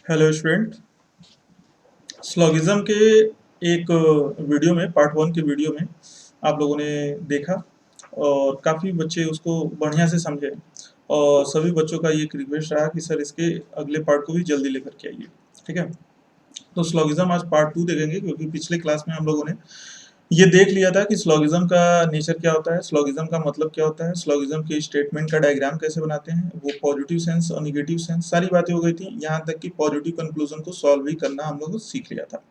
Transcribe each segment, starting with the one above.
Hello student. Syllogism के एक video में पार्ट वन के वीडियो में आप लोगों ने देखा और काफ़ी बच्चे उसको बढ़िया से समझे और सभी बच्चों का ये एक रिक्वेस्ट रहा कि सर इसके अगले पार्ट को भी जल्दी लेकर के आइए। ठीक है, तो स्लॉगिज्म आज पार्ट टू देखेंगे क्योंकि पिछले क्लास में हम लोगों ने ये देख लिया था कि स्लॉगिज्म का नेचर क्या होता है, स्लॉगिज्म का मतलब क्या होता है, स्लॉगिज्म के स्टेटमेंट का डायग्राम कैसे बनाते हैं, वो पॉजिटिव सेंस और निगेटिव सेंस सारी बातें हो गई थी। यहाँ तक कि पॉजिटिव कंक्लूजन को सॉल्व भी करना हम लोग सीख लिया था।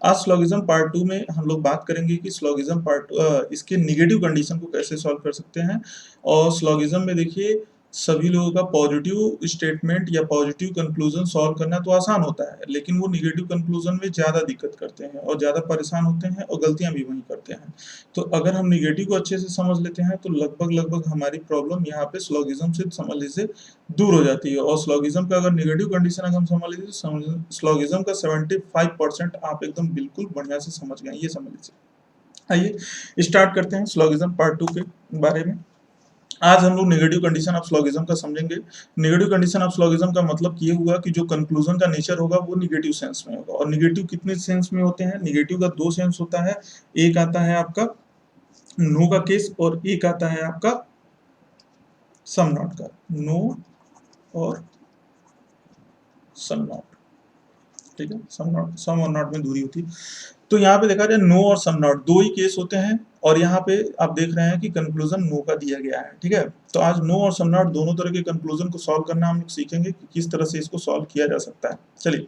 आज स्लॉगिज्म पार्ट टू में हम लोग बात करेंगे कि स्लॉगिज्म इसके निगेटिव कंडीशन को कैसे सॉल्व कर सकते हैं। और स्लॉगिज्म में देखिए सभी लोगों का पॉजिटिव स्टेटमेंट या पॉजिटिव कंक्लूजन सॉल्व करना तो आसान होता है, लेकिन वो निगेटिव कंक्लूजन में ज़्यादा दिक्कत करते हैं और ज़्यादा परेशान होते हैं और गलतियां भी वही करते हैं। तो अगर हम निगेटिव को अच्छे से समझ लेते हैं तो लगभग लगभग हमारी प्रॉब्लम यहाँ पे स्लॉगिज्म से समझ लीजिए दूर हो जाती है। और स्लॉगिज्म का अगर निगेटिव कंडीशन अगर हम समझ लीजिए तो स्लॉगिज्म का 75% आप एकदम बिल्कुल बढ़िया से समझ गए, ये समझ लीजिए। आइए स्टार्ट करते हैं स्लॉगिज्म पार्ट टू के बारे में। आज हम लोग नेगेटिव कंडीशन ऑफ स्लॉगिज्म का समझेंगे। नेगेटिव कंडीशन ऑफ स्लॉगिज्म का मतलब ये हुआ कि जो कंक्लूजन का नेचर होगा वो निगेटिव सेंस में होगा। और निगेटिव कितने सेंस में होते हैं? निगेटिव का दो सेंस होता है। एक आता है आपका नो का केस और एक आता है आपका सम नॉट का। नो और सम नॉट, ठीक है। सम और नॉट में दूरी होती है। तो यहाँ पे देखा जाए नो और सम नॉट दो ही केस होते हैं और यहाँ पे आप देख रहे हैं कि कंक्लूजन नो का दिया गया है। ठीक है, तो आज नो और सम नॉट दोनों तरह के कंक्लूजन को सॉल्व करना हम लोग सीखेंगे कि किस तरह से इसको सॉल्व किया जा सकता है। चलिए,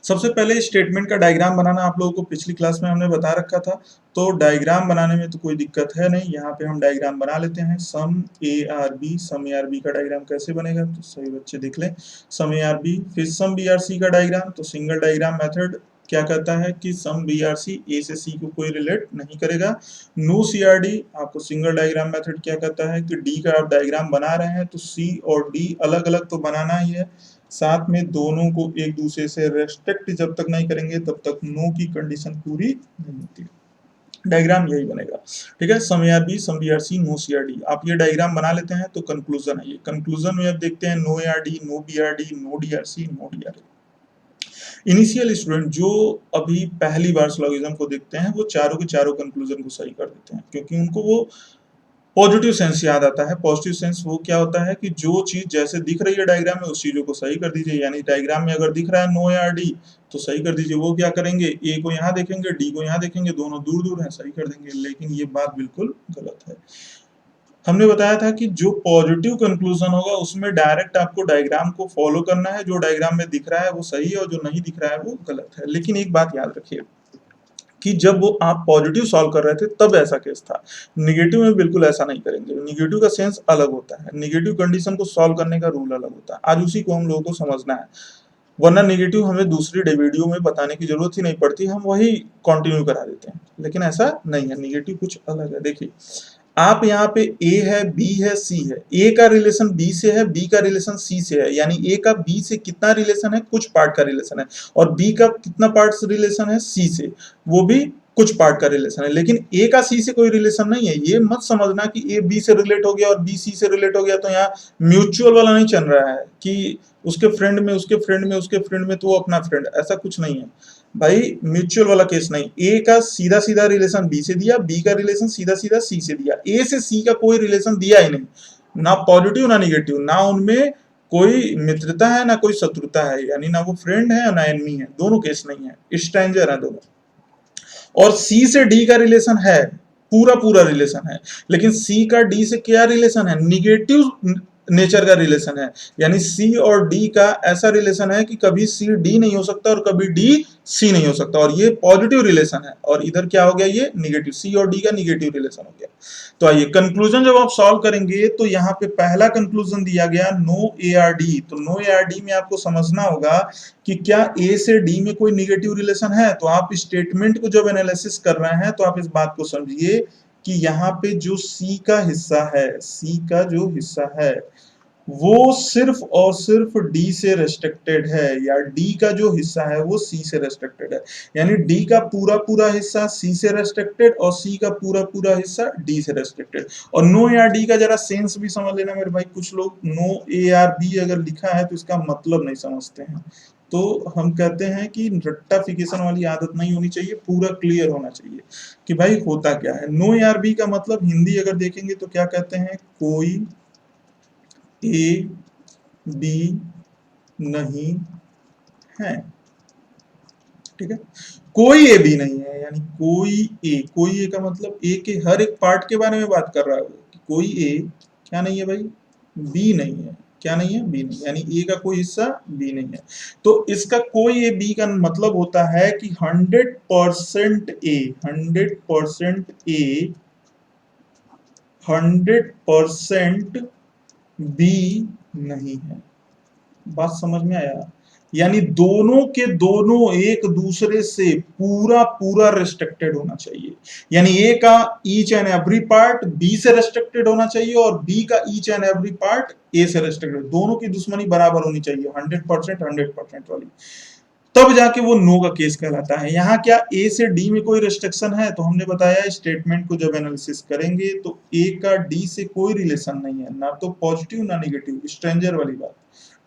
सबसे पहले स्टेटमेंट का डायग्राम बनाना आप लोगों को पिछली क्लास में हमने बता रखा था। तो डायग्राम बनाने में तो कोई दिक्कत है नहीं, यहाँ पे हम डायग्राम बना लेते हैं। Some A are B, some A are B का डायग्राम कैसे बनेगा तो सभी बच्चे देख लें। सम ए आर बी, फिर सम बी आर सी का डायग्राम। तो सिंगल डायग्राम मेथड क्या कहता है कि सम बी आर सी ए से सी को कोई रिलेट नहीं करेगा। नो सी आर डी, आपको सिंगल डायग्राम मेथड क्या कहता है कि डी का आप डायग्राम बना रहे हैं तो सी और डी अलग अलग तो बनाना ही है, साथ में दोनों को एक दूसरे से रेस्ट्रिक्ट जब तक नहीं करेंगे तब तक नो की कंडीशन पूरी नहीं होती। डायग्राम यही बनेगा। ठीक है, some A are B, some B are C, no C are D. आप ये डायग्राम बना लेते हैं तो कंक्लूजन है। ये कंक्लूजन में अब देखते हैं no A are D, no B are D, no D are C, no D are A. Initial student जो अभी पहली बार स्लॉगिज्म को देखते हैं वो चारों के चारों कंक्लूजन को सही कर देते हैं क्योंकि उनको वो पॉजिटिव सेंस याद आता है। पॉजिटिव सेंस वो क्या होता है कि जो चीज जैसे दिख रही है डायग्राम में उस चीजों को सही कर दीजिए। यानी डायग्राम में अगर दिख रहा है नो आर डी तो सही कर दीजिए। वो क्या करेंगे, ए को यहाँ देखेंगे, डी को यहाँ देखेंगे, दोनों दूर दूर हैं, सही कर देंगे। लेकिन ये बात बिल्कुल गलत है। हमने बताया था कि जो पॉजिटिव कंक्लूजन होगा उसमें डायरेक्ट आपको डायग्राम को फॉलो करना है। जो डायग्राम में दिख रहा है वो सही है और जो नहीं दिख रहा है वो गलत है। लेकिन एक बात याद रखिए कि जब वो आप पॉजिटिव सॉल्व कर रहे थे तब ऐसा केस था। निगेटिव में बिल्कुल ऐसा नहीं करेंगे। निगेटिव का सेंस अलग होता है, निगेटिव कंडीशन को सॉल्व करने का रूल अलग होता है। आज उसी को हम लोगों को समझना है, वरना निगेटिव हमें दूसरी वीडियो में बताने की जरूरत ही नहीं पड़ती, हम वही कंटिन्यू करा देते हैं। लेकिन ऐसा नहीं है, निगेटिव कुछ अलग है। देखिए आप यहाँ पे ए है, बी है, सी है। ए का रिलेशन बी से है, बी का रिलेशन सी से है। यानी ए का बी से कितना रिलेशन है, कुछ पार्ट का रिलेशन है। और बी का कितना पार्ट से रिलेशन है, सी से, वो भी कुछ पार्ट का रिलेशन है। लेकिन ए का सी से कोई रिलेशन नहीं है। ये मत समझना कि ए बी से रिलेट हो गया और बी सी से रिलेट हो गया तो यहाँ म्यूचुअल वाला नहीं चल रहा है कि उसके फ्रेंड में उसके फ्रेंड में उसके फ्रेंड में तो वो अपना फ्रेंड, ऐसा कुछ नहीं है भाई। म्यूचुअल वाला केस नहीं। ए का सीधा सीधा रिलेशन बी से दिया, बी का रिलेशन सीधा सीधा सी से दिया, ए से सी का कोई रिलेशन दिया ही नहीं, ना पॉजिटिव ना निगेटिव, ना उनमें कोई मित्रता है ना कोई शत्रुता है। यानी ना वो फ्रेंड है ना एनिमी है, दोनों केस नहीं है, स्ट्रेंजर है दोनों। और सी से डी का रिलेशन है, पूरा पूरा रिलेशन है। लेकिन सी का डी से क्या रिलेशन है, निगेटिव नेचर का रिलेशन है। यानी सी और डी का ऐसा रिलेशन है कि कभी सी डी नहीं हो सकता और कभी डी सी नहीं हो सकता, और ये पॉजिटिव रिलेशन है। और इधर क्या हो गया, ये निगेटिव, सी और डी का निगेटिव रिलेशन हो गया। तो आइए कंक्लूजन जब आप सॉल्व करेंगे तो यहाँ पे पहला कंक्लूजन दिया गया नो ए आर डी। तो नो ए आर डी में आपको समझना होगा कि क्या ए से डी में कोई निगेटिव रिलेशन है। तो आप स्टेटमेंट को जब एनालिसिस कर रहे हैं तो आप इस बात को समझिए कि यहाँ पे जो सी का हिस्सा है, सी का जो हिस्सा है वो सिर्फ और सिर्फ डी से रेस्ट्रिक्टेड है, या डी का जो हिस्सा है वो सी से रेस्ट्रिक्टेड है। यानी डी का पूरा पूरा हिस्सा सी से रेस्ट्रिक्टेड और सी का पूरा पूरा हिस्सा डी से रेस्ट्रिक्टेड। और नो ए आर डी का जरा सेंस भी समझ लेना मेरे भाई। कुछ लोग नो ए आर बी अगर लिखा है तो इसका मतलब नहीं समझते हैं। तो हम कहते हैं कि रट्टाफिकेशन वाली आदत नहीं होनी चाहिए, पूरा क्लियर होना चाहिए कि भाई होता क्या है। नो यार बी का मतलब हिंदी अगर देखेंगे तो क्या कहते हैं, कोई ए बी नहीं है, ठीक है। कोई ए बी नहीं है, यानी कोई ए का मतलब ए के हर एक पार्ट के बारे में बात कर रहा है वो, कि कोई ए क्या नहीं है भाई, बी नहीं है। क्या नहीं है, बी नहीं, यानी ए का कोई हिस्सा बी नहीं है। तो इसका कोई ए बी का मतलब होता है कि 100% ए, 100% ए, 100% बी नहीं है। बात समझ में आया? यानी दोनों के दोनों एक दूसरे से पूरा पूरा रेस्ट्रिक्टेड होना चाहिए। यानी ए का each and every part B से रेस्ट्रिक्टेड होना चाहिए और बी का each and every part A से रेस्ट्रिक्टेड। दोनों की दुश्मनी बराबर होनी चाहिए, 100% 100% वाली, तब जाके वो नो का केस कहलाता है। यहाँ क्या ए से डी में कोई रेस्ट्रिक्शन है? तो हमने बताया स्टेटमेंट को जब एनालिसिस करेंगे तो ए का डी से कोई रिलेशन नहीं है, ना तो पॉजिटिव ना निगेटिव, स्ट्रेंजर वाली बात,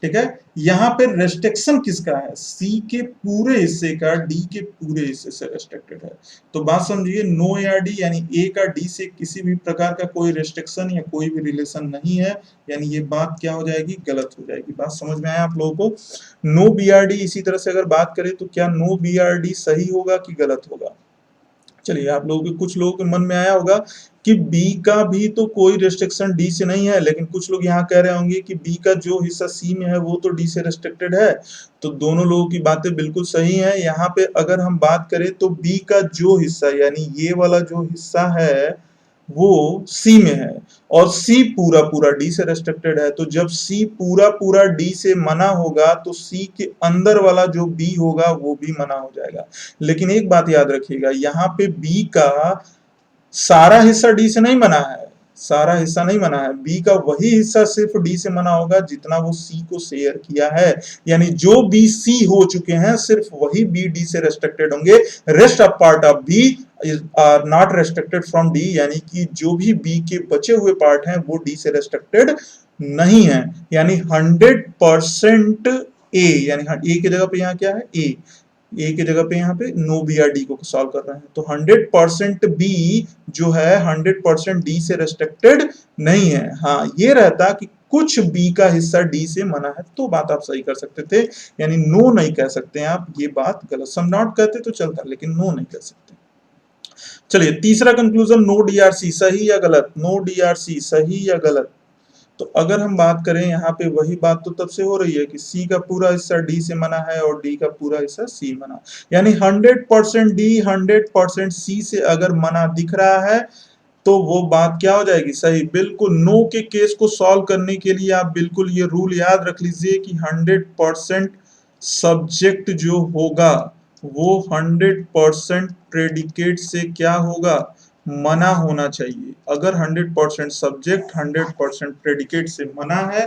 ठीक है। यहाँ पे रेस्ट्रिक्शन किसका है? सी के पूरे हिस्से का डी के पूरे हिस्से से रेस्ट्रिक्टेड है। तो बात समझिए, नो या डी यानी ए का डी से किसी भी प्रकार का कोई रेस्ट्रिक्शन या कोई भी रिलेशन नहीं है, यानी ये बात क्या हो जाएगी, गलत हो जाएगी। बात समझ में आया आप लोगों को? नो बीआरडी इसी तरह से अगर बात करें तो क्या नो बीआरडी सही होगा कि गलत होगा? चलिए, आप लोगों के कुछ लोगों के मन में आया होगा कि बी का भी तो कोई रेस्ट्रिक्शन डी से नहीं है, लेकिन कुछ लोग यहाँ कह रहे होंगे कि बी का जो हिस्सा सी में है वो तो डी से रेस्ट्रिक्टेड है। तो दोनों लोगों की बातें बिल्कुल सही है। यहाँ पे अगर हम बात करें तो बी का जो हिस्सा यानी ये वाला जो हिस्सा है वो सी में है और सी पूरा पूरा डी से रेस्ट्रिक्टेड है। तो जब सी पूरा पूरा डी से मना होगा तो सी के अंदर वाला जो बी होगा वो भी मना हो जाएगा। लेकिन एक बात याद रखिएगा, यहाँ पे बी का सारा हिस्सा डी से नहीं मना है, सारा हिस्सा नहीं मना है। बी का वही हिस्सा सिर्फ डी से मना होगा जितना वो सी को शेयर किया है, यानी जो बी सी हो चुके हैं सिर्फ वही बी डी से रेस्ट्रिक्टेड होंगे। Rest of part of B are not restricted from D, यानी कि जो भी बी के बचे हुए पार्ट हैं वो डी से रेस्ट्रिक्टेड नहीं है। यानी 100% ए, यानी ए की जगह पे यहाँ क्या है, ए की जगह पे यहाँ पे नो बी आर डी को सॉल्व कर रहे हैं। तो 100% बी जो है 100% डी से रेस्ट्रिक्टेड नहीं है। हाँ, ये रहता कि कुछ बी का हिस्सा डी से मना है तो बात आप सही कर सकते थे, यानी नो नहीं कह सकते हैं आप, ये बात गलत। सम नॉट कहते तो चलता, लेकिन नो नहीं कह सकते। चलिए, तीसरा कंक्लूजन, नो डीआरसी सही या गलत? नो डीआरसी सही या गलत? तो अगर हम बात करें यहाँ पे वही बात तो तब से हो रही है कि सी का पूरा हिस्सा डी से मना है और डी का पूरा हिस्सा सी मना, यानी 100% डी 100% सी से अगर मना दिख रहा है तो वो बात क्या हो जाएगी, सही। बिल्कुल, नो के केस को सॉल्व करने के लिए आप बिल्कुल ये रूल याद रख लीजिए कि 100% सब्जेक्ट जो होगा वो 100% प्रेडिकेट से क्या होगा, मना होना चाहिए। अगर 100% सब्जेक्ट 100% प्रेडिकेट से मना है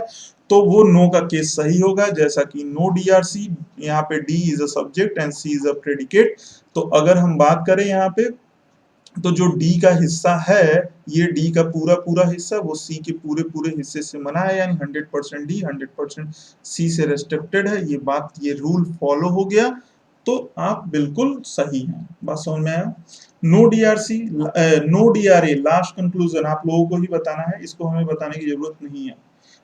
तो वो नो का केस सही होगा, जैसा कि नो डीआरसी, यहाँ पे D is a subject and C is a predicate. तो अगर हम बात करें यहाँ पे तो जो डी का हिस्सा है, ये डी का पूरा पूरा हिस्सा वो सी के पूरे पूरे हिस्से से मना है, यानी 100% डी 100% सी से रेस्ट्रिक्टेड है। ये बात, ये रूल फॉलो हो गया तो आप बिल्कुल सही हैं। बात समझ में आया? No D are C, no D are A, last conclusion आप लोगों को ही बताना है, इसको हमें बताने की जरूरत नहीं है।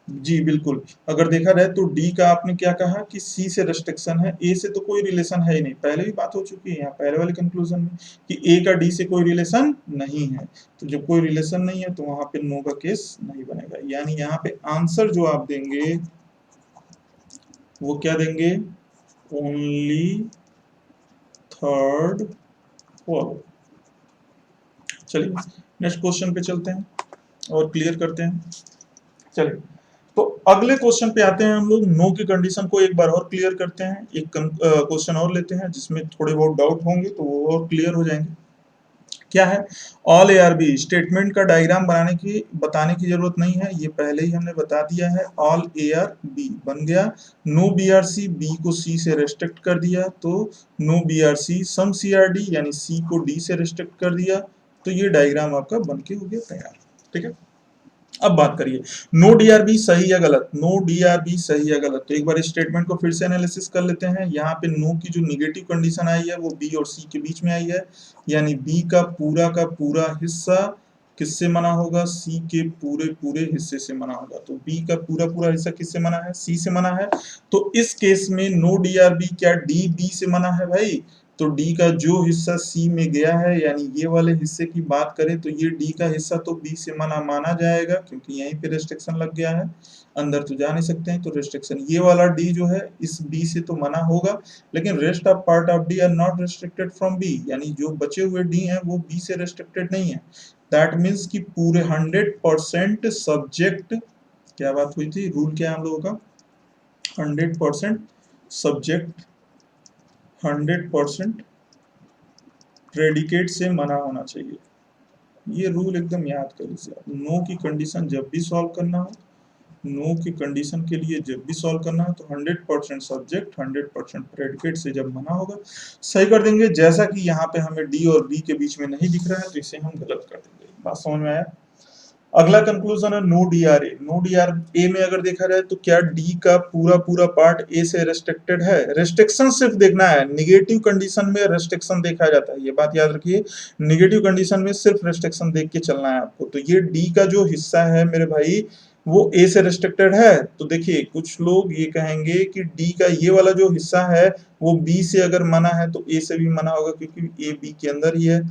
जी बिल्कुल, अगर देखा जाए तो डी का आपने क्या कहा कि सी से रेस्ट्रिक्शन है, ए से तो कोई रिलेशन है ही नहीं, पहले भी बात हो चुकी है यहाँ पहले वाले कंक्लूजन में कि ए का डी से कोई रिलेशन नहीं है। तो जब कोई रिलेशन नहीं है तो वहां पे नो का केस नहीं बनेगा, यानी यहाँ पे आंसर जो आप देंगे वो क्या देंगे, ओनली थर्ड फोर्थ। चलिए नेक्स्ट क्वेश्चन पे चलते हैं और क्लियर करते हैं। चलिए, तो अगले क्वेश्चन पे आते हैं हम लोग। नो की कंडीशन को एक बार और क्लियर करते हैं, एक क्वेश्चन और लेते हैं जिसमें थोड़े बहुत डाउट होंगे तो वो और क्लियर हो जाएंगे। क्या है, all A are B statement का डायग्राम बताने की जरूरत नहीं है, ये पहले ही हमने बता दिया है। ऑल ए आर बी बन गया, no B are C, B को सी से रेस्ट्रिक्ट कर दिया तो no B are C, some C are D यानी सी को डी से रेस्ट्रिक्ट कर दिया, तो ये डायग्राम आपका बन के हो गया तैयार, ठीक है। अब बात करिए, नो डीआरबी सही या गलत, नो डीआरबी सही या गलत। तो एक बार स्टेटमेंट को फिर से एनालिसिस कर लेते हैं। यहाँ पे नो की जो निगेटिव कंडीशन आई है वो बी और सी के बीच में आई है, यानी बी का पूरा हिस्सा किससे मना होगा, सी के पूरे पूरे हिस्से से मना होगा। तो बी का पूरा पूरा हिस्सा किससे मना है, सी से मना है। तो इस केस में नो डीआरबी क्या डी बी से मना है भाई, तो डी का जो हिस्सा सी में गया है, यानी ये वाले हिस्से की बात करें तो ये डी का हिस्सा तो बी से मना माना जाएगा, क्योंकि यहीं पे रेस्ट्रिक्शन लग गया है, अंदर तो जा नहीं सकते हैं, तो रेस्ट्रिक्शन ये वाला डी जो है इस बी से तो मना होगा। लेकिन rest of part of D are not restricted from B, यानी जो बचे हुए डी हैं वो बी से रेस्ट्रिक्टेड नहीं है। दैट मीन्स कि पूरे 100% सब्जेक्ट, क्या बात हुई थी, रूल क्या है हम लोगों का, 100% सब्जेक्ट 100% प्रेडिकेट से मना होना चाहिए। ये रूल एकदम याद कर लीजिए आप। नो की कंडीशन जब भी सॉल्व करना हो, नो की कंडीशन के लिए जब भी सॉल्व करना है तो 100% सब्जेक्ट 100% प्रेडिकेट से जब मना होगा सही कर देंगे। जैसा कि यहाँ पे हमें डी और बी के बीच में नहीं दिख रहा है तो इसे हम गलत कर देंगे। बात समझ में आया। अगला कंक्लूजन है नो डीआर ए। नो डीआर ए में अगर देखा जाए तो क्या डी का पूरा पूरा पार्ट ए से रेस्ट्रिक्टेड है, रेस्ट्रिक्शन सिर्फ देखना है, निगेटिव कंडीशन में रेस्ट्रिक्शन देखा जाता है, ये बात याद रखिए, निगेटिव कंडीशन में सिर्फ रेस्ट्रिक्शन देख के चलना है आपको। तो ये डी का जो हिस्सा है मेरे भाई वो ए से रेस्ट्रिक्टेड है। तो देखिए कुछ लोग ये कहेंगे कि डी का ये वाला जो हिस्सा है वो बी से अगर मना है तो ए से भी मना होगा, क्योंकि ए बी के अंदर ही है।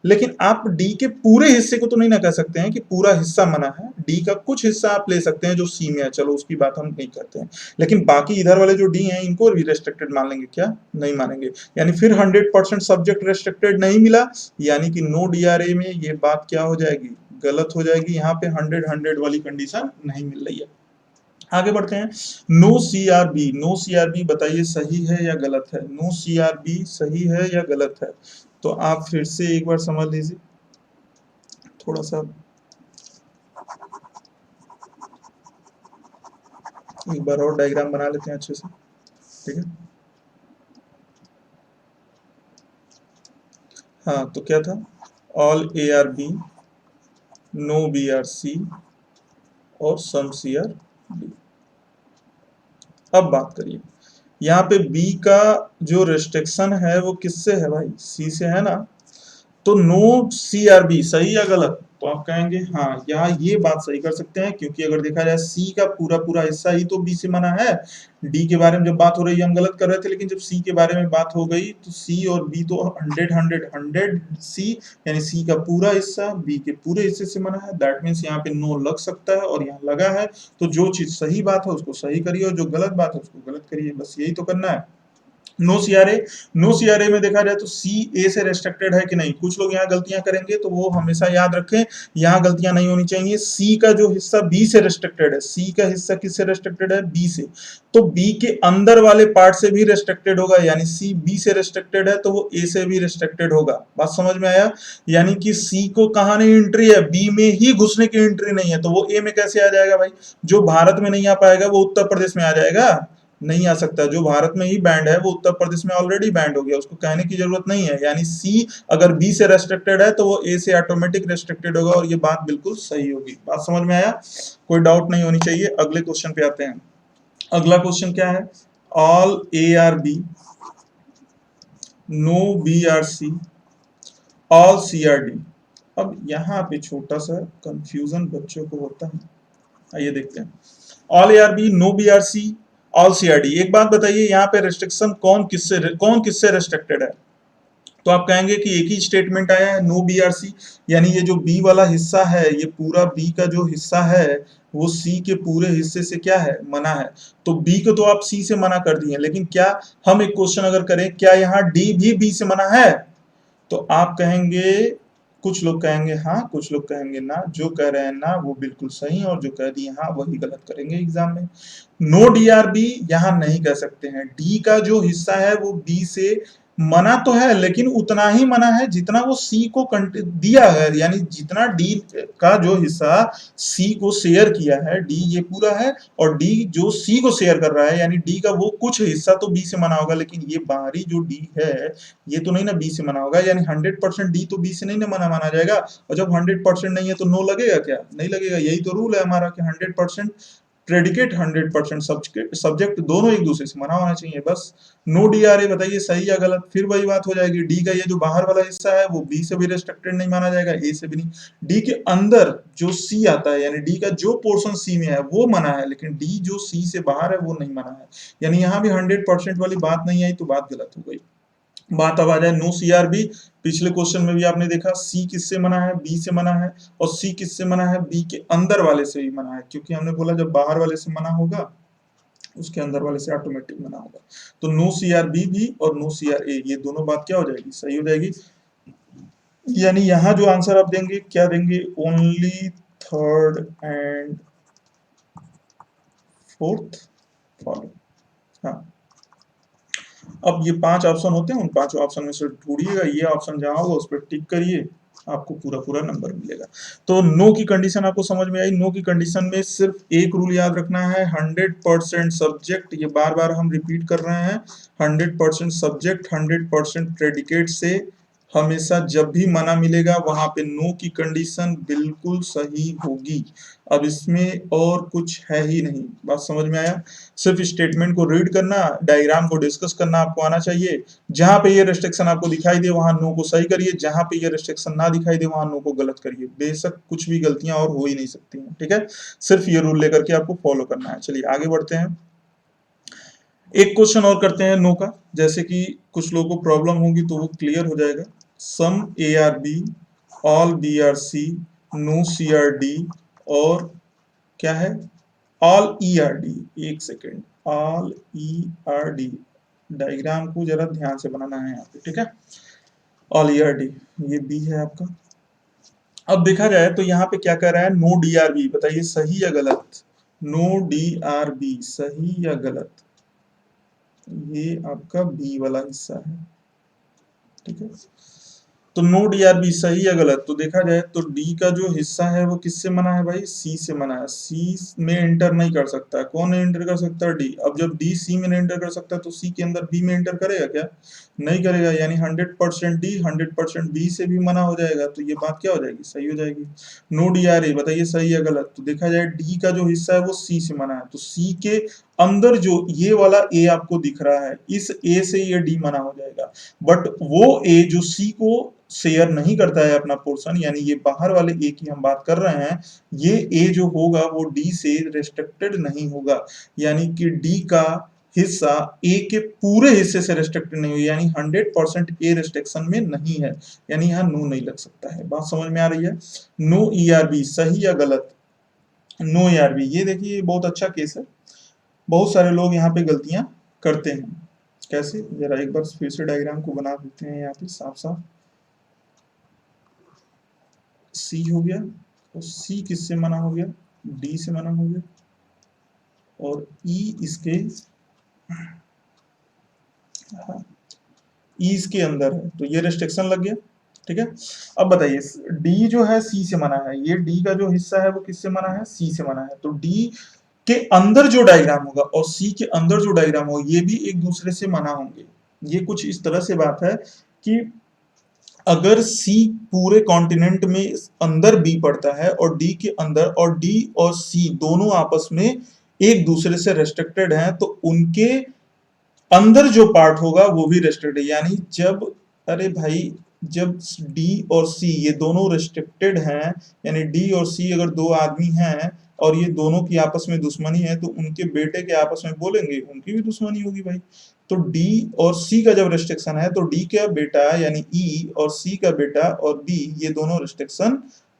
लेकिन आप डी के पूरे हिस्से को तो नहीं ना कह सकते हैं कि पूरा हिस्सा मना है, डी का कुछ हिस्सा आप ले सकते हैं जो सी में है, चलो उसकी बात हम नहीं करते हैं। लेकिन बाकी इधर वाले जो डी हैं इनको भी रेस्ट्रिक्टेड मान लेंगे क्या, नहीं मानेंगे। यानी फिर 100% सब्जेक्ट रेस्ट्रिक्टेड नहीं मिला, यानी कि नो डीआरए में ये बात क्या हो जाएगी, गलत हो जाएगी। यहाँ पे 100-100 वाली कंडीशन नहीं मिल रही है। आगे बढ़ते हैं, नो सीआरबी। नो सीआरबी बताइए सही है या गलत है, नो सीआरबी सही है या गलत है। तो आप फिर से एक बार समझ लीजिए, थोड़ा सा एक बार और डायग्राम बना लेते हैं अच्छे से, ठीक है। हाँ तो क्या था, all A are B, no B are C और सम सी आर डी। अब बात करिए, यहाँ पे बी का जो रेस्ट्रिक्शन है वो किससे है भाई, सी से है ना। तो नो सीआरबी सही या गलत, तो आप कहेंगे हाँ, यहाँ ये बात सही कर सकते हैं, क्योंकि अगर देखा जाए सी का पूरा पूरा हिस्सा ही तो बी से मना है। डी के बारे में जब बात हो रही है हम गलत कर रहे थे, लेकिन जब सी के बारे में बात हो गई तो सी और बी तो 100-100 सी, यानी सी का पूरा हिस्सा बी के पूरे हिस्से से मना है। दैट मीन्स यहाँ पे नो लग सकता है और यहाँ लगा है। तो जो चीज सही बात है उसको सही करिए और जो गलत बात है उसको गलत करिए, बस यही तो करना है। नो सीआरए, नो सीआरए में देखा जाए तो सी ए से रेस्ट्रिक्टेड है कि नहीं। कुछ लोग यहाँ गलतियां करेंगे तो वो हमेशा याद रखें, यहाँ गलतियां नहीं होनी चाहिए। सी का जो हिस्सा बी से रेस्ट्रिक्टेड है, सी का हिस्सा किससे रेस्ट्रिक्टेड है, बी से, तो बी के अंदर वाले पार्ट से भी रेस्ट्रिक्टेड होगा, यानी सी बी से रेस्ट्रिक्टेड है तो वो ए से भी रेस्ट्रिक्टेड होगा। बात समझ में आया। यानी कि सी को कहाँ नहीं एंट्री है, बी में ही घुसने की एंट्री नहीं है, तो वो ए में कैसे आ जाएगा भाई। जो भारत में नहीं आ पाएगा वो उत्तर प्रदेश में आ जाएगा, नहीं आ सकता। जो भारत में ही बैंड है वो उत्तर प्रदेश में ऑलरेडी बैंड हो गया, उसको कहने की जरूरत नहीं है। यानी सी अगर बी से रेस्ट्रिक्टेड है तो वो ए से ऑटोमेटिक रेस्ट्रिक्टेड होगा, और ये बात बिल्कुल सही होगी। बात समझ में आया, कोई डाउट नहीं होनी चाहिए। अगले क्वेश्चन पे आते हैं। अगला क्वेश्चन क्या है, all A are B, no B are C, all C are D. अब यहाँ पे छोटा सा कंफ्यूजन बच्चों को होता है, आइए देखते हैं। All A are B, no B are C, all C are D. एक बात बताइए, यहाँ पे रेस्ट्रिक्शन कौन किससे रेस्ट्रिक्टेड है। तो आप कहेंगे कि एक ही स्टेटमेंट आया है, नो बी आर सी, यानी ये जो बी वाला हिस्सा है, ये पूरा बी का जो हिस्सा है वो सी के पूरे हिस्से से क्या है, मना है। तो बी को तो आप सी से मना कर दिए, लेकिन क्या हम एक क्वेश्चन अगर करें, क्या यहाँ डी भी बी से मना है, तो आप कहेंगे, कुछ लोग कहेंगे हाँ, कुछ लोग कहेंगे ना। जो कह रहे हैं ना वो बिल्कुल सही, और जो कह दिए हाँ वही गलत करेंगे एग्जाम में। नो डीआरबी यहाँ नहीं कह सकते हैं, डी का जो हिस्सा है वो बी से मना तो है लेकिन उतना ही मना है जितना वो सी को दिया है, यानी जितना डी का जो हिस्सा सी को शेयर किया है, डी ये पूरा है और डी जो सी को शेयर कर रहा है, यानी डी का वो कुछ हिस्सा तो बी से मना होगा, लेकिन ये बाहरी जो डी है ये तो नहीं ना बी से मना होगा, यानी 100% डी तो बी से नहीं ना मना माना जाएगा। और जब 100% नहीं है तो नो लगेगा क्या? नहीं लगेगा। यही तो रूल है हमारा कि 100% प्रेडिकेट 100% सब्जेक्ट दोनों एक दूसरे से मना होना चाहिए। बस नो डी आर ए, बताइए सही या गलत? फिर वही बात हो जाएगी, डी का ये जो बाहर वाला हिस्सा है वो बी से भी रेस्ट्रिक्टेड नहीं माना जाएगा, ए से भी नहीं। डी के अंदर जो सी आता है, यानी डी का जो पोर्शन सी में है वो मना है, लेकिन डी जो सी से बाहर है वो नहीं मना है। यानी यहाँ भी 100% वाली बात नहीं आई तो बात गलत हो गई। बात अब आ जाए नो सीआरबी। पिछले क्वेश्चन में भी आपने देखा सी किससे मना है? बी से मना है। और सी किससे मना है? बी के अंदर वाले से भी मना है, क्योंकि हमने बोला जब बाहर वाले से मना होगा उसके अंदर वाले से ऑटोमेटिक मना होगा। तो नो सीआरबी भी और नो सीआरए ये दोनों बात क्या हो जाएगी? सही हो जाएगी। यानी यहाँ जो आंसर आप देंगे क्या देंगे? Only third and fourth follow. हाँ, अब ये 5 ऑप्शन होते हैं, उन 5 ऑप्शन में से ढूंढिएगा, ये ऑप्शन जहां होगा उस पर टिक करिए, आपको पूरा पूरा नंबर मिलेगा। तो नो की कंडीशन आपको समझ में आई। नो की कंडीशन में सिर्फ एक रूल याद रखना है, 100% सब्जेक्ट, ये बार बार हम रिपीट कर रहे हैं, 100% सब्जेक्ट 100% प्रेडिकेट से हमेशा जब भी मना मिलेगा वहां पे नो की कंडीशन बिल्कुल सही होगी। अब इसमें और कुछ है ही नहीं। बात समझ में आया? सिर्फ स्टेटमेंट को रीड करना, डायग्राम को डिस्कस करना आपको आना चाहिए। जहां पे ये रेस्ट्रिक्शन आपको दिखाई दे वहां नो को सही करिए, जहां पे ये रेस्ट्रिक्शन ना दिखाई दे वहां नो को गलत करिए। बेशक कुछ भी गलतियां और हो ही नहीं सकती हैं, ठीक है? सिर्फ ये रूल लेकर के आपको फॉलो करना है। चलिए आगे बढ़ते हैं, एक क्वेश्चन और करते हैं नो का, जैसे कि कुछ लोगों को प्रॉब्लम होगी तो वो क्लियर हो जाएगा। Some A are B, all B are C, no C are D, और क्या है? All E are D. एक second, all E are D, diagram को जरा ध्यान से बनाना है यहाँ पे, ठीक है? ऑल ई आर डी, ये बी है आपका। अब देखा जाए तो यहाँ पे क्या कह रहा है? नो डी आर बी, बताइए सही या गलत? नो डी आर बी, सही या गलत? ये आपका बी वाला हिस्सा है, ठीक है? तो नो डी आर बी, सही या गलत? तो देखा जाए तो डी का जो हिस्सा है वो किससे मना है भाई? सी से मना है। सी में एंटर नहीं कर सकता है। कौन एंटर कर सकता है? डी। अब जब डी सी में नहीं एंटर कर सकता तो सी के अंदर बी में एंटर करेगा क्या? नहीं करेगा, यानी 100% डी 100% बी से भी मना हो जाएगा। तो ये बात क्या हो जाएगी? सही हो जाएगी। नो डी आर ए, बताइए सही या गलत? तो देखा जाए डी का जो हिस्सा है वो सी से मना है, तो सी के अंदर जो ये वाला ए आपको दिख रहा है, इस ए से ये डी मना हो जाएगा। बट वो ए जो सी को शेयर नहीं करता है अपना पोर्शन, यानी ये बाहर वाले ए की हम बात कर रहे हैं, ये ए जो होगा वो डी से रेस्ट्रिक्टेड नहीं होगा। यानी कि डी का हिस्सा ए के पूरे हिस्से से रेस्ट्रिक्टेड नहीं होगा, यानी 100% ए रेस्ट्रिक्शन में नहीं है, यानी यहाँ नो नहीं लग सकता है। बात समझ में आ रही है? नो ई आर बी, सही या गलत? नो ई आर बी, ये देखिए बहुत अच्छा केस है। बहुत सारे लोग यहाँ पे गलतियां करते हैं। कैसे? जरा एक बार फिर से डायग्राम को बना देते हैं यहाँ पे साफ साफ। सी हो गया, और सी किससे मना हो गया? डी से मना हो गया, और ई इसके, हाँ, ई इसके अंदर है, तो ये रेस्ट्रिक्शन लग गया, ठीक है? अब बताइए, डी जो है सी से मना है, ये डी का जो हिस्सा है वो किससे मना है? सी से मना है। तो डी के अंदर जो डायग्राम होगा और सी के अंदर जो डायग्राम होगा ये भी एक दूसरे से मना होंगे। ये कुछ इस तरह से बात है कि अगर सी पूरे कॉन्टिनेंट में अंदर बी पड़ता है और डी के अंदर, और डी और सी दोनों आपस में एक दूसरे से रेस्ट्रिक्टेड हैं, तो उनके अंदर जो पार्ट होगा वो भी रेस्ट्रिक्टेड, यानी जब, अरे भाई, जब डी और सी ये दोनों रेस्ट्रिक्टेड हैं, यानी डी और सी अगर दो आदमी हैं और ये दोनों की आपस में दुश्मनी है, तो उनके बेटे के आपस में बोलेंगे, उनकी भी दुश्मनी होगी भाई। तो डी और सी का जब रेस्ट्रिक्शन है तो डी का बेटा यानी ई और सी का बेटा और बी ये दोनों रेस्ट्रिक्शन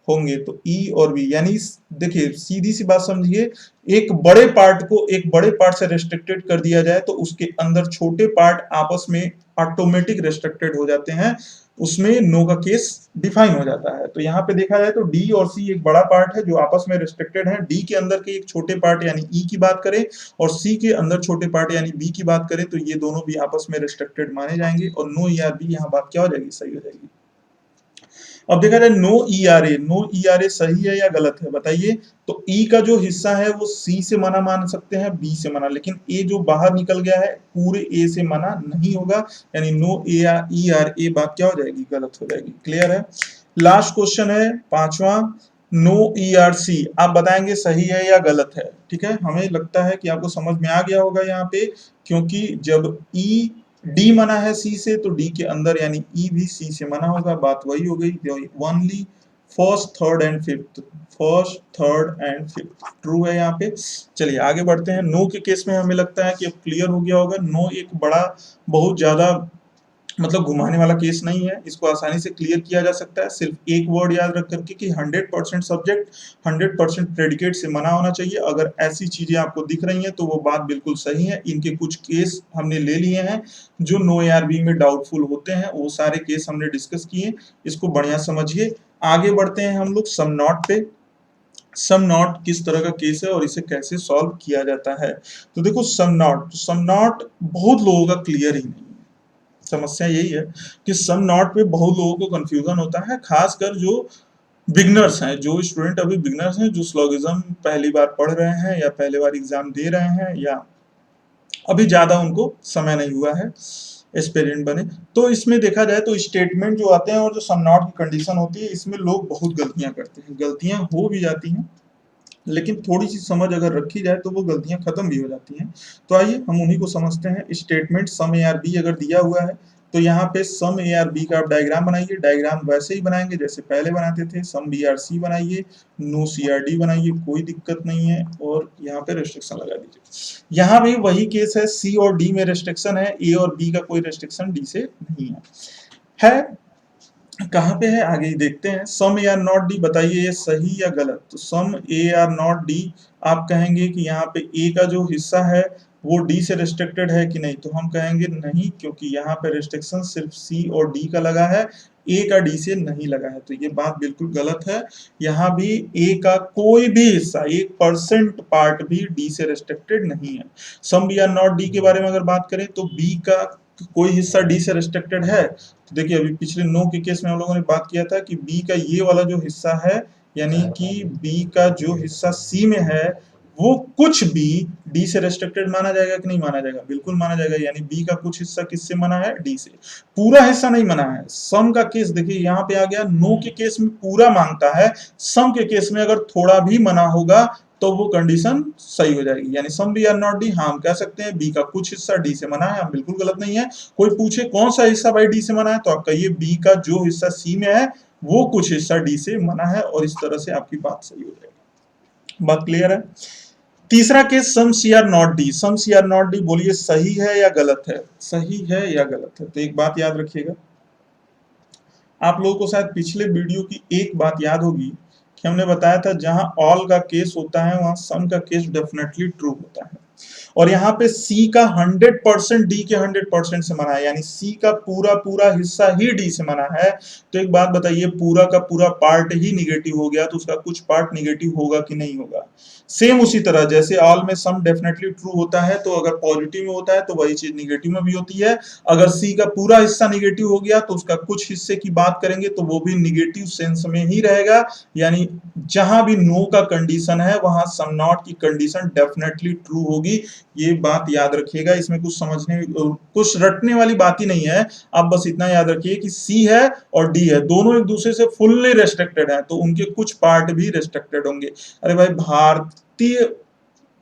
होंगे। तो ई और बी, यानी देखिए सीधी सी बात समझिए, एक बड़े पार्ट को एक बड़े पार्ट से रेस्ट्रिक्टेड कर दिया जाए तो उसके अंदर छोटे पार्ट आपस में ऑटोमेटिक रेस्ट्रिक्टेड हो जाते हैं। उसमें नो का केस डिफाइन हो जाता है। तो यहाँ पे देखा जाए तो डी और सी एक बड़ा पार्ट है जो आपस में रिस्ट्रिक्टेड है। डी के अंदर के एक छोटे पार्ट यानी ई की बात करें और सी के अंदर छोटे पार्ट यानी बी की बात करें तो ये दोनों भी आपस में रिस्ट्रिक्टेड माने जाएंगे और नो ई आर बी यहाँ बात क्या हो जाएगी, सही हो जाएगी। अब देखा जाए no E R A, no E R A सही है या गलत है बताइए। तो ई का जो हिस्सा है वो सी से मना मान सकते हैं, बी से मना, लेकिन ए जो बाहर निकल गया है पूरे ए से मना नहीं होगा, यानी no A E R A बात क्या हो जाएगी, गलत हो जाएगी। क्लियर है। लास्ट क्वेश्चन है पांचवा, नो ई आर सी, आप बताएंगे सही है या गलत है। ठीक है, हमें लगता है कि आपको समझ में आ गया होगा यहाँ पे, क्योंकि जब ई डी मना है सी से तो डी के अंदर यानी ई भी सी से मना होगा, बात वही हो गई। Only first third and fifth, first third and fifth true है यहाँ पे। चलिए आगे बढ़ते हैं। नो के केस में हमें लगता है कि अब क्लियर हो गया होगा। नो एक बड़ा बहुत ज्यादा मतलब घुमाने वाला केस नहीं है, इसको आसानी से क्लियर किया जा सकता है। सिर्फ एक वर्ड याद रख करके कि 100% सब्जेक्ट 100% प्रेडिकेट से मना होना चाहिए। अगर ऐसी चीजें आपको दिख रही हैं तो वो बात बिल्कुल सही है। इनके कुछ केस हमने ले लिए हैं जो नो ARB में डाउटफुल होते हैं, वो सारे केस हमने डिस्कस किए, इसको बढ़िया समझिए। आगे बढ़ते हैं हम लोग सम नॉट पे। सम नॉट किस तरह का केस है और इसे कैसे सॉल्व किया जाता है। तो देखो सम नॉट बहुत लोगों का क्लियर ही नहीं, समस्या यही है कि सम नॉट पे बहुत लोगों को कंफ्यूजन होता है, खासकर जो बिगनर्स हैं, जो स्टूडेंट अभी बिगनर्स हैं, जो स्लॉगिज्म पहली बार पढ़ रहे हैं या पहली बार एग्जाम दे रहे हैं या अभी ज्यादा उनको समय नहीं हुआ है एस्पिरेंट बने। तो इसमें देखा जाए तो स्टेटमेंट जो आते हैं और जो सम नॉट की कंडीशन होती है इसमें लोग बहुत गलतियां करते हैं, गलतियां हो भी जाती हैं लेकिन थोड़ी सी समझ अगर रखी जाए तो वो गलतियां खत्म भी हो जाती हैं। तो आइए हम उन्हीं को समझते हैं। Statement some A are B अगर दिया हुआ है तो यहाँ पे सम ए आर बी का आप डायग्राम बनाइए, डायग्राम वैसे ही बनाएंगे जैसे पहले बनाते थे। सम बी आर सी बनाइए, नो सी आर डी बनाइए, कोई दिक्कत नहीं है, और यहाँ पे रेस्ट्रिक्शन लगा दीजिए। यहाँ भी वही केस है, सी और डी में रेस्ट्रिक्शन है, ए और बी का कोई रेस्ट्रिक्शन डी से नहीं है कहाँ पे है आगे ही देखते हैं। Some A are not D, बताइए ये सही या गलत। तो सम ए आर नॉट डी, आप कहेंगे कि यहाँ पे ए का जो हिस्सा है वो डी से रिस्ट्रिक्टेड है कि नहीं, तो हम कहेंगे नहीं, क्योंकि यहाँ पे रिस्ट्रिक्शन सिर्फ सी और डी का लगा है, ए का डी से नहीं लगा है, तो ये बात बिल्कुल गलत है। यहाँ भी ए का कोई भी हिस्सा 1% पार्ट भी डी से रिस्ट्रिक्टेड नहीं है। Some B are not D के बारे में अगर बात करें तो बी का कोई हिस्सा डी से रिस्ट्रिक्टेड है। तो देखिए अभी पिछले नो के केस में हम लोगों ने बात किया था कि बी का ये वाला जो हिस्सा है, यानी कि बी का जो हिस्सा सी में है वो कुछ भी डी से रेस्ट्रिक्टेड माना जाएगा कि नहीं माना जाएगा, बिल्कुल माना जाएगा। यानी बी का कुछ हिस्सा किससे मना है, डी से, पूरा हिस्सा नहीं मना है। सम का केस देखिए यहाँ पे आ गया, नो के केस में पूरा मांगता है, सम के केस में अगर थोड़ा भी मना होगा तो वो कंडीशन सही हो जाएगी। यानी some B are not D, हाँ हम कह सकते हैं बी का कुछ हिस्सा डी से मना है, हम बिल्कुल गलत नहीं है। कोई पूछे कौन सा हिस्सा भाई डी से मना है, तो आप कहिए बी का जो हिस्सा सी में है वो कुछ हिस्सा डी से मना है, और इस तरह से आपकी बात सही हो जाएगी। बात क्लियर है। तीसरा case some C are not D, some C are not D, बोलिए सही है या गलत है, सही है या गलत है। तो एक बात याद रखिएगा, आप लोगों को शायद पिछले वीडियो की एक बात याद होगी कि हमने बताया था जहां ऑल का केस होता है वहां सम का केस डेफिनेटली ट्रू होता है, और यहाँ पे सी का 100% डी के 100% से मना है, यानी सी का पूरा पूरा हिस्सा ही डी से मना है। तो एक बात बताइए, पूरा का पूरा पार्ट ही निगेटिव हो गया तो उसका कुछ पार्ट निगेटिव होगा कि नहीं होगा। सेम उसी तरह जैसे ऑल में सम डेफिनेटली ट्रू होता है, तो अगर पॉजिटिव में होता है तो वही चीज निगेटिव में भी होती है। अगर सी का पूरा हिस्सा निगेटिव हो गया तो उसका कुछ हिस्से की बात करेंगे तो वो भी निगेटिव सेंस में ही रहेगा। यानी जहां भी नो का कंडीशन है वहां सम नॉट की कंडीशन डेफिनेटली ट्रू होगी। ये बात याद रखिएगा, इसमें कुछ समझने कुछ रटने वाली बात ही नहीं है। आप बस इतना याद रखिए कि सी है और डी है, दोनों एक दूसरे से फुल्ली रेस्ट्रिक्टेड है, तो उनके कुछ पार्ट भी रेस्ट्रिक्टेड होंगे। अरे भाई भारतीय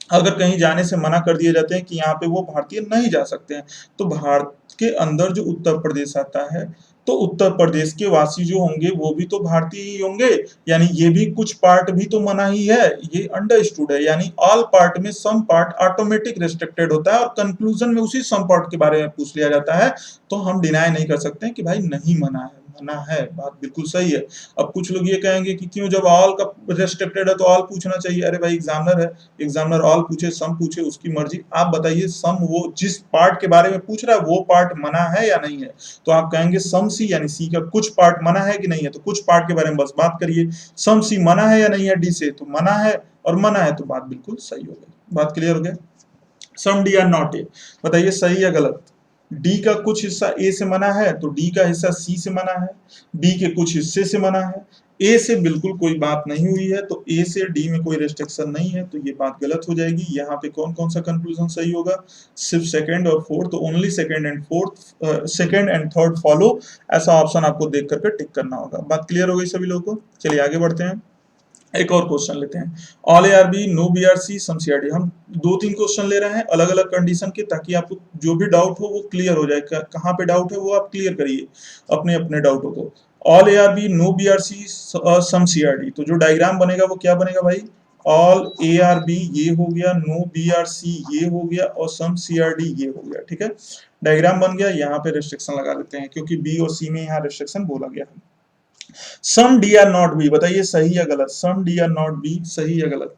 अगर कहीं जाने से मना कर दिए जाते हैं कि यहाँ पे वो भारतीय नहीं जा सकते हैं, तो भारत के अंदर जो उत्तर प्रदेश आता है तो उत्तर प्रदेश के वासी जो होंगे वो भी तो भारतीय ही होंगे, यानी ये भी कुछ पार्ट भी तो मना ही है, ये अंडरस्टूड है। यानी ऑल पार्ट में सम पार्ट ऑटोमेटिक रेस्ट्रिक्टेड होता है और कंक्लूजन में उसी सम पार्ट के बारे में पूछ लिया जाता है, तो हम डिनाई नहीं कर सकते कि भाई नहीं मना है, मना है, बात बिल्कुल सही है। अब कुछ लोग ये कहेंगे कि क्यों, जब ऑल का रेस्ट्रिक्टेड है तो ऑल पूछना चाहिए। अरे भाई एग्जामिनर है, एग्जामिनर ऑल पूछे सम पूछे उसकी मर्जी। आप बताइए सम वो जिस पार्ट के बारे में पूछ रहा है वो पार्ट मना है या नहीं है। तो आप कहेंगे सम सी यानी सी का कुछ पार्ट मना है कि नहीं है, तो कुछ पार्ट के बारे में बस बात करिए। सम सी मना है या नहीं है डी से, तो मना है और मना है, तो बात बिल्कुल सही हो गई। बात क्लियर हो गया। सम डी आर नॉट ए, बताइए सही या गलत। डी का कुछ हिस्सा ए से मना है तो डी का हिस्सा सी से मना है, बी के कुछ हिस्से से मना है, ए से बिल्कुल कोई बात नहीं हुई है, तो ए से डी में कोई रेस्ट्रिक्शन नहीं है, तो ये बात गलत हो जाएगी। यहाँ पे कौन कौन सा कंक्लूजन सही होगा, सिर्फ सेकंड और फोर्थ, तो only second and fourth, second and third follow, ऐसा ऑप्शन आपको देख करके टिक करना होगा। बात क्लियर हो गई सभी लोगों को। चलिए आगे बढ़ते हैं, एक और क्वेश्चन लेते हैं। ऑल ARB नो BRC सम CRD, हम 2-3 क्वेश्चन ले रहे हैं अलग अलग कंडीशन के, ताकि आपको जो भी डाउट हो वो क्लियर हो जाए। कहाँ पे डाउट है वो आप क्लियर करिए अपने अपने डाउटों को। ऑल ARB नो BRC सम CRD, तो जो डायग्राम बनेगा वो क्या बनेगा भाई, ऑल ARB ये हो गया, नो BRC ये हो गया और सम CRD ये हो गया। ठीक है, डायग्राम बन गया। यहाँ पे रेस्ट्रिक्शन लगा देते हैं क्योंकि बी और सी में यहाँ रेस्ट्रिक्शन बोला गया है। सम डी आर नॉट बी, बताइए सही या गलत। सम डी आर नॉट बी, सही या गलत।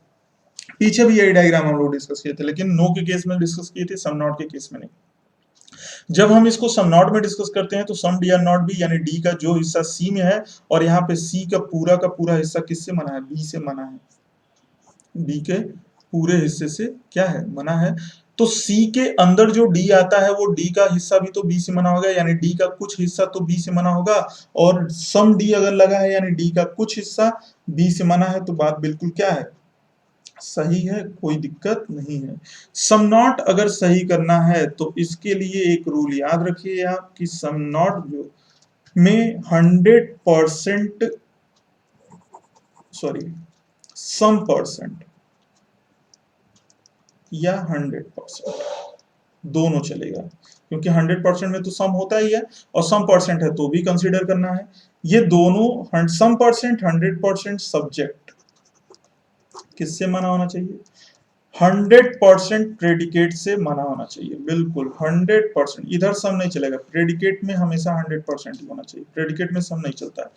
पीछे भी यही डायग्राम हम लोग डिस्कस किए थे, लेकिन नो के केस में डिस्कस किए थे, सम नॉट के केस में नहीं। जब हम इसको सम नॉट में डिस्कस करते हैं तो सम डी आर नॉट बी यानी डी का जो हिस्सा सी में है, और यहाँ पे सी का पूरा हिस्सा किससे मना है, बी से मना है। बी के पूरे हिस्से से क्या है, मना है। तो सी के अंदर जो डी आता है वो डी का हिस्सा भी तो बी से मना होगा, यानी डी का कुछ हिस्सा तो बी से मना होगा। और सम डी अगर लगा है यानी डी का कुछ हिस्सा बी से मना है, तो बात बिल्कुल क्या है, सही है, कोई दिक्कत नहीं है। सम नॉट अगर सही करना है तो इसके लिए एक रूल याद रखिए आप कि सम नॉट जो में 100% सॉरी सम परसेंट या 100% दोनों चलेगा, क्योंकि 100% में तो सम होता ही है और सम परसेंट है तो भी कंसीडर करना है। ये दोनों सम परसेंट 100% सब्जेक्ट किससे मना होना चाहिए, 100% प्रेडिकेट से मना होना चाहिए। बिल्कुल 100%, इधर सम नहीं चलेगा, प्रेडिकेट में हमेशा 100% ही होना चाहिए, प्रेडिकेट में सम नहीं चलता है।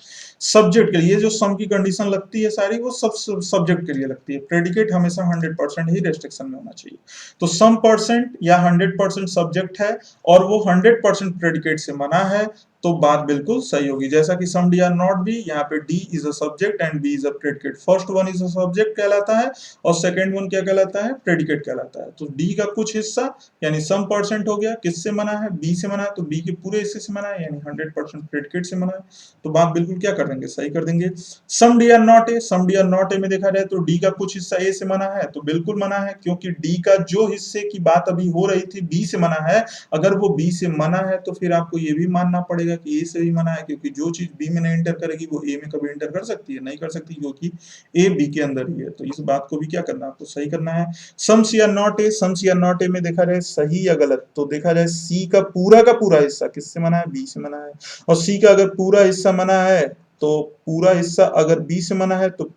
सब्जेक्ट के लिए जो सम की कंडीशन लगती है सारी वो सब सब्जेक्ट के लिए लगती है, प्रेडिकेट हमेशा 100% ही रेस्ट्रिक्शन में होना चाहिए। तो सम परसेंट या 100% सब्जेक्ट है और वो 100% प्रेडिकेट से मना है, तो बात बिल्कुल सही होगी। जैसा कि some D are not B, यहाँ पे D is a subject and B is a predicate. First one is a subject कहलाता है और सेकंड वन क्या कहलाता है, प्रेडिकेट कहलाता है। तो डी का कुछ हिस्सा यानी सम परसेंट हो गया, किससे मना है, बी से मना है, तो बी के पूरे हिस्से से मना है यानी 100% प्रेडिकेट से मना है, तो बात बिल्कुल क्या कर देंगे, सही कर देंगे। Some D are not A, some D are not A में देखा जाए तो डी का कुछ हिस्सा ए से मना है, तो बिल्कुल मना है, क्योंकि डी का जो हिस्से की बात अभी हो रही थी बी से मना है। अगर वो बी से मना है तो फिर आपको ये भी मानना पड़ेगा कि ए से भी मना है, क्योंकि जो चीज बी में नहीं एंटर करेगी वो ए में कभी एंटर कर सकती है, नहीं कर सकती, क्योंकि ए बी के अंदर ही है। तो इस बात को भी क्या करना है, आपको सही करना है। Some C are not A, some C are not A में देखा जाए सही या गलत, तो देखा जाए सी का पूरा हिस्सा किससे मना है, बी से मना है। और सी का अगर पूरा हिस्सा मना है तो पूरा हिस्सा अगर बी से मना है तो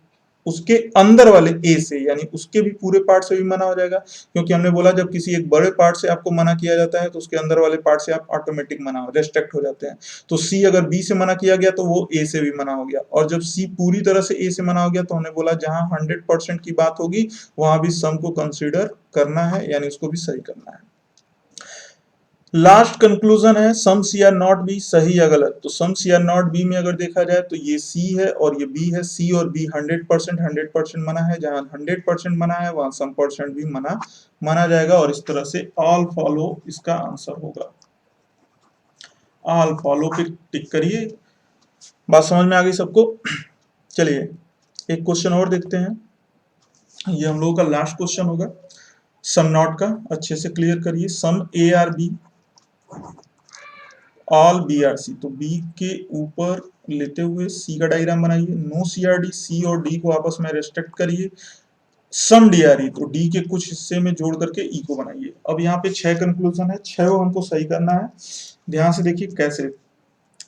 उसके अंदर वाले ए से यानी उसके भी पूरे पार्ट से भी मना हो जाएगा, क्योंकि हमने बोला जब किसी एक बड़े पार्ट से आपको मना किया जाता है तो उसके अंदर वाले पार्ट से आप ऑटोमेटिक मना रेस्ट्रिक्ट हो जाते हैं। तो सी अगर बी से मना किया गया तो वो ए से भी मना हो गया, और जब सी पूरी तरह से ए से मना हो गया तो हमने बोला जहां 100% की बात होगी वहां भी सम को कंसीडर करना है, यानी उसको भी सही करना है। लास्ट कंक्लूजन है some C are not B, सही या गलत। तो सम सी आर नॉट बी में अगर देखा जाए तो ये सी है और ये बी है, सी और बी 100% मना है, जहां 100% मना है वहां सम परसेंट भी मना माना जाएगा, और इस तरह से ऑल फॉलो इसका आंसर होगा। ऑल फॉलो पे टिक करिए। बात समझ में आ गई सबको। चलिए एक क्वेश्चन और देखते हैं, ये हम लोगों का लास्ट क्वेश्चन होगा सम नॉट का, अच्छे से क्लियर करिए। Some A are B all B are C, तो बी के ऊपर लेते हुए सी का डायग्राम बनाइए। नो सी आर डी, सी और डी को आपस में रेस्ट्रिक्ट करिए। सम डी आर ई, तो डी के कुछ हिस्से में जोड़ करके ई को बनाइए। अब यहाँ पे 6 कंक्लूजन है, 6 हमको सही करना है। ध्यान से देखिए कैसे।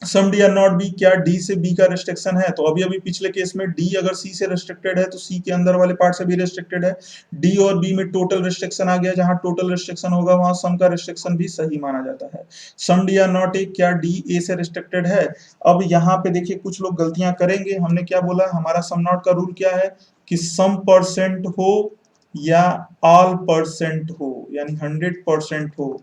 सम डी आर नॉट बी, क्या डी से बी का रिस्ट्रिक्शन है? तो अभी अभी पिछले केस में डी अगर सी से रिस्ट्रिक्टेड है तो सी के अंदर वाले पार्ट से भी रिस्ट्रिक्टेड है। डी और बी में टोटल रिस्ट्रिक्शन आ गया, जहां टोटल रिस्ट्रिक्शन होगा वहां सम का रिस्ट्रिक्शन भी सही माना जाता है। सम डी आर नॉट ए, क्या डी ए से रिस्ट्रिक्टेड है? अब यहाँ पे देखिए कुछ लोग गलतियां करेंगे। हमने क्या बोला, हमारा सम नॉट का रूल क्या है कि सम परसेंट हो या ऑल परसेंट हो, यानी 100% हो।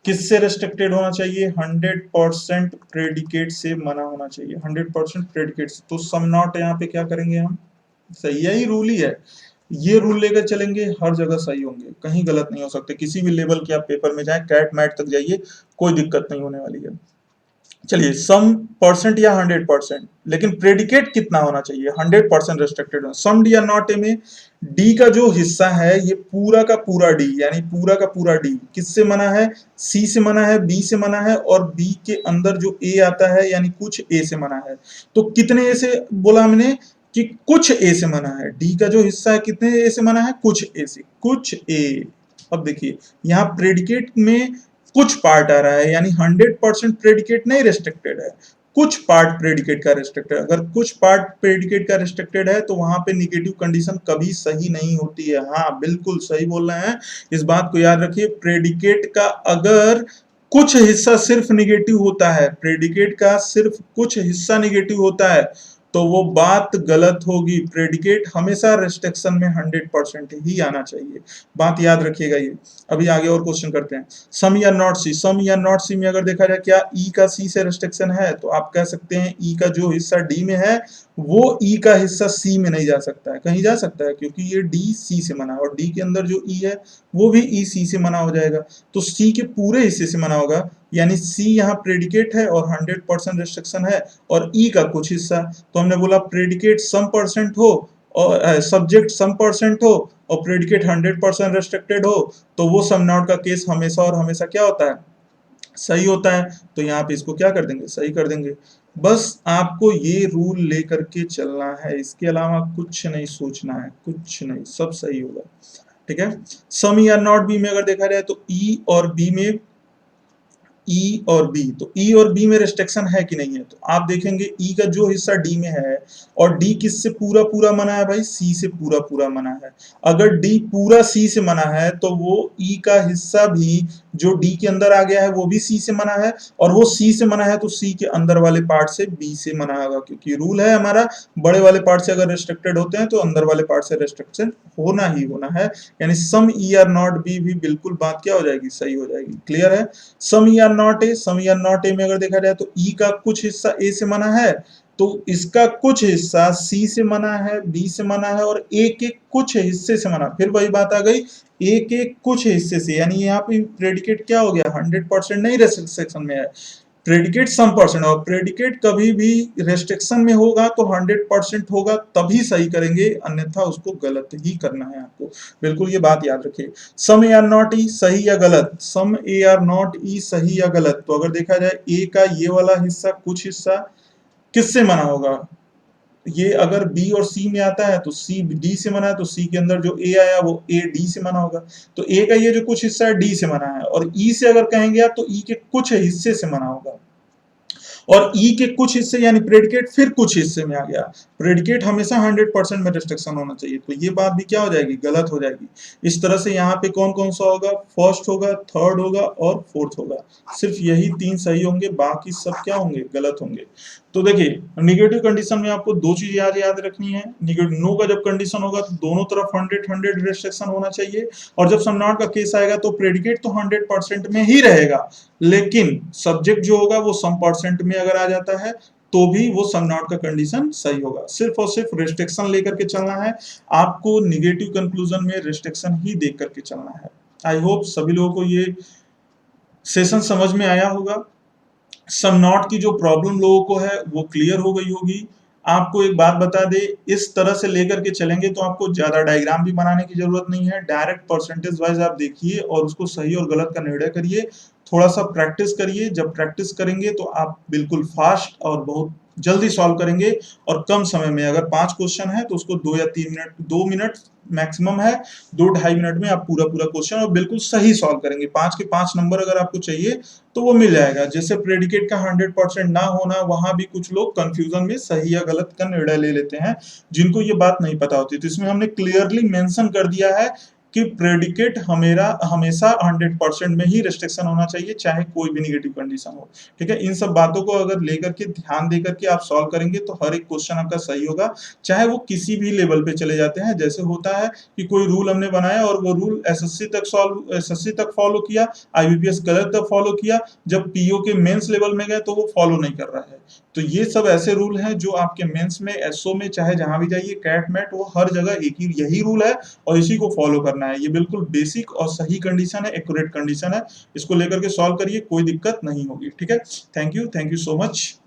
किससे रेस्ट्रिक्टेड होना चाहिए? 100% प्रेडिकेट से मना होना चाहिए, 100% प्रेडिकेट से। तो सम नॉट यहाँ पे क्या करेंगे हम? सही, यही रूल ही है। ये रूल लेकर चलेंगे, हर जगह सही होंगे, कहीं गलत नहीं हो सकते। किसी भी लेवल के आप पेपर में जाए, कैट मैट तक जाइए, कोई दिक्कत नहीं होने वाली है। चलिए, सम परसेंट या 100%, लेकिन प्रेडिकेट कितना होना चाहिए? 100% रेस्ट्रिक्टेड हो। सम डी आर नॉट ए में डी का जो हिस्सा है, ये पूरा का पूरा डी, यानी पूरा का पूरा डी किससे मना है? सी से मना है, बी से मना है, और बी के अंदर जो ए आता है यानी कुछ ए से मना है। तो कितने ए से बोला हमने कि कुछ ए से मना है। डी का जो हिस्सा है कितने ए से मना है? कुछ ए से, कुछ ए। अब देखिए यहाँ प्रेडिकेट में कुछ पार्ट आ रहा है, यानी 100% प्रेडिकेट नहीं रेस्ट्रिक्टेड है, कुछ पार्ट प्रेडिकेट का रेस्ट्रिक्टेड है। अगर कुछ पार्ट प्रेडिकेट का रेस्ट्रिक्टेड है तो वहां पे निगेटिव कंडीशन कभी सही नहीं होती है। हाँ, बिल्कुल सही बोल रहे हैं, इस बात को याद रखिए। प्रेडिकेट का अगर कुछ हिस्सा सिर्फ निगेटिव होता है, प्रेडिकेट का सिर्फ कुछ हिस्सा निगेटिव होता है, तो वो बात गलत होगी। प्रेडिकेट हमेशा रेस्ट्रिक्शन में 100% ही आना चाहिए, बात याद रखिएगा ये। अभी आगे और क्वेश्चन करते हैं। सम या नॉट सी, सम या नॉट सी में अगर देखा जाए क्या ई का सी से रेस्ट्रिक्शन है? तो आप कह सकते हैं ई का जो हिस्सा डी में है वो ई का हिस्सा सी में नहीं जा सकता है। कहीं जा सकता है, क्योंकि ये डी सी से मना है, और डी के अंदर जो ई है वो भी ई सी से मना हो जाएगा। तो सी के पूरे हिस्से से मना होगा, यानी सी यहाँ प्रेडिकेट है और 100% रेस्ट्रिक्शन है, और ई का कुछ हिस्सा। तो हमने बोला प्रेडिकेट सम परसेंट हो और सब्जेक्ट सम परसेंट हो और प्रेडिकेट 100% रेस्ट्रिक्टेड हो, तो वो सम नॉट का केस हमेशा और हमेशा क्या होता है? सही होता है। तो यहाँ पे इसको क्या कर देंगे? सही कर देंगे। बस आपको ये रूल लेकर के चलना है, इसके अलावा कुछ नहीं सोचना है, कुछ नहीं, सब सही होगा। ठीक है। सम या नॉट बी में अगर देखा जाए तो ई और बी में, ई और बी, तो ई और बी में रेस्ट्रिक्शन है कि नहीं है? तो आप देखेंगे ई का जो हिस्सा डी में है, और डी किससे पूरा पूरा मना है भाई? सी से पूरा पूरा मना है। अगर डी पूरा सी से मना है तो वो ई का हिस्सा भी जो डी के अंदर आ गया है वो भी सी से मना है, और वो सी से मना है तो सी के अंदर वाले पार्ट से बी से मना होगा, क्योंकि रूल है हमारा, बड़े वाले पार्ट से अगर रेस्ट्रिक्टेड होते हैं तो अंदर वाले पार्ट से रेस्ट्रिक्शन होना ही होना है। यानी सम ई आर नॉट बी भी बिल्कुल बात क्या हो जाएगी? सही हो जाएगी। क्लियर है। सम या नॉट ए, सम या नॉट ए में अगर देखा जाए तो ई का कुछ हिस्सा ए से मना है, तो इसका कुछ हिस्सा सी से मना है, बी से मना है, और ए के कुछ हिस्से से मना। फिर वही बात आ गई, ए के कुछ हिस्से से, यानी यहाँ पे प्रेडिकेट क्या हो गया? 100% नहीं रेस्ट्रिक्शन में है, प्रेडिकेट सम परसेंट। और प्रेडिकेट कभी भी रेस्ट्रिक्शन में होगा तो 100% होगा, तभी सही करेंगे, अन्यथा उसको गलत ही करना है आपको। बिल्कुल ये बात याद रखिए। सम ए आर नॉट ई, सही या गलत? सम ए आर नॉट ई, सही या गलत? तो अगर देखा जाए ए का ये वाला हिस्सा, कुछ हिस्सा किससे मना होगा? ये अगर बी और सी में आता है तो सी डी से मना है, तो सी के अंदर जो ए आया वो ए डी से मना होगा। तो ए का ये जो कुछ हिस्सा है डी से मना है, और ई से अगर कहेंगे आप तो ई के कुछ हिस्से से मना होगा, और ई के कुछ हिस्से यानी प्रेडिकेट फिर कुछ हिस्से में आ गया। प्रेडिकेट हमेशा 100% में रेस्ट्रिक्शन होना चाहिए, तो ये बात भी क्या हो जाएगी? गलत हो जाएगी। इस तरह से यहाँ पे कौन कौन सा होगा? फर्स्ट होगा, थर्ड होगा और फोर्थ होगा। सिर्फ यही तीन सही होंगे, बाकी सब क्या होंगे? गलत होंगे। तो देखिए निगेटिव कंडीशन में आपको दो चीज याद रखनी है। निगेटिव नो का जब कंडीशन होगा तो दोनों तरफ 100 रेस्ट्रिक्शन होना चाहिए, और जब सम नॉट का केस आएगा तो प्रेडिकेट तो 100% में ही रहेगा, लेकिन सब्जेक्ट जो होगा वो सम परसेंट में अगर आ जाता है तो भी वो सम नॉट का कंडीशन सही होगा। सिर्फ और सिर्फ रेस्ट्रिक्शन लेकर के चलना है आपको, निगेटिव कंक्लूजन में रेस्ट्रिक्शन ही देख करके चलना है। आई होप सभी लोगों को ये सेशन समझ में आया होगा। सम नॉट की जो प्रॉब्लम लोगों को है वो क्लियर हो गई होगी। आपको एक बात बता दे, इस तरह से लेकर के चलेंगे तो आपको ज्यादा डायग्राम भी बनाने की जरूरत नहीं है, डायरेक्ट परसेंटेज वाइज आप देखिए और उसको सही और गलत का निर्णय करिए। थोड़ा सा प्रैक्टिस करिए, जब प्रैक्टिस करेंगे तो आप बिल्कुल फास्ट और बहुत जल्दी सॉल्व करेंगे और कम समय में। अगर 5 क्वेश्चन है तो उसको 2 या 3 मिनट, 2 मिनट मैक्सिमम है, 2 ढाई मिनट में आप पूरा क्वेश्चन और बिल्कुल सही सॉल्व करेंगे। 5 के 5 नंबर अगर आपको चाहिए तो वो मिल जाएगा। जैसे प्रेडिकेट का 100% ना होना, वहां भी कुछ लोग कंफ्यूजन में सही या गलत का निर्णय ले लेते हैं, जिनको ये बात नहीं पता होती। तो इसमें हमने क्लियरली मेंशन कर दिया है कि प्रेडिकेट हमेशा 100% में ही रिस्ट्रिक्शन होना चाहिए, चाहे कोई भी निगेटिव कंडीशन हो। ठीक है, इन सब बातों को अगर लेकर के ध्यान देकर के आप सॉल्व करेंगे तो हर एक क्वेश्चन आपका सही होगा, चाहे वो किसी भी लेवल पे चले जाते हैं। जैसे होता है कि कोई रूल हमने बनाया और वो रूल एसएससी तक फॉलो किया, आईबीपीएस कलर तक फॉलो किया, जब पीओ के मेंस लेवल में गए तो वो फॉलो नहीं कर रहा है। तो ये सब ऐसे रूल हैं जो आपके मेंस में, एसओ में, चाहे जहां भी जाइए, कैट मैट, वो हर जगह एक ही यही रूल है और इसी को फॉलो करना है। ये बिल्कुल बेसिक और सही कंडीशन है, एक्यूरेट कंडीशन है। इसको लेकर के सॉल्व करिए, कोई दिक्कत नहीं होगी। ठीक है, थैंक यू सो मच।